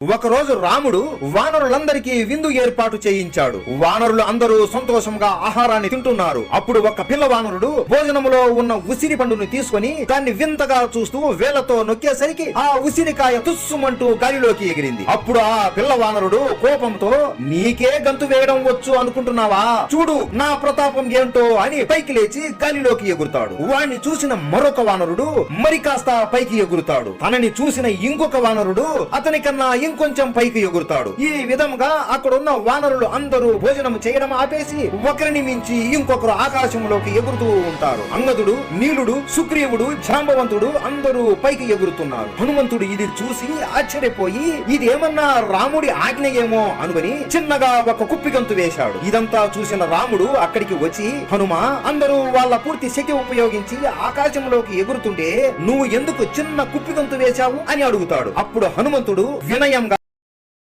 ఒకరోజు రాముడు వానరులందరికీ విందు ఏర్పాటు చేయించాడు. వానరులు అందరూ సంతోషంగా ఆహారాన్ని తింటున్నారు. అప్పుడు ఒక పిల్ల వానరుడు భోజనములో ఉన్న ఉసిరి పండును తీసుకుని దాన్ని వింతగా చూస్తూ వేళ్లతో నొక్కేసరికి ఆ ఉసిరికాయ తుస్సుమంటూ గాలిలోకి ఎగిరింది. అప్పుడు ఆ పిల్ల వానరుడు కోపంతో, నీకే గంతు వేయడం వచ్చు అనుకుంటున్నావా? చూడు నా ప్రతాపం ఏంటో అని పైకి లేచి గాలిలోకి ఎగురుతాడు. వాణ్ణి చూసిన మరొక వానరుడు మరి కాస్త పైకి ఎగురుతాడు. తనని చూసిన ఇంకొక వానరుడు అతని కన్నా ఇంకొంచెం పైకి ఎగురుతాడు. ఈ విధంగా అక్కడున్న వానరులు అందరూ భోజనం చేయడం ఆపేసి ఒకరిని మించి ఇంకొకరు ఆకాశంలోకి ఎగురుతూ ఉంటారు. అంగదుడు, నీలుడు, సుగ్రీవుడు, జాంబవంతుడు అందరూ పైకి ఎగురుతున్నారు. హనుమంతుడు ఇది చూసి ఆశ్చర్యపోయి ఇదేమన్నా రాముడి ఆజ్ఞ ఏమో అనుకుని చిన్నగా ఒక కుప్పిగంతు వేశాడు. ఇదంతా చూసిన రాముడు అక్కడికి వచ్చి, హనుమా, అందరూ వాళ్ళ పూర్తి శక్తి ఉపయోగించి ఆకాశంలోకి ఎగురుతుంటే నువ్వు ఎందుకు చిన్న కుప్పిగంతు వేశావు అని అడుగుతాడు. అప్పుడు హనుమంతుడు వినయంగా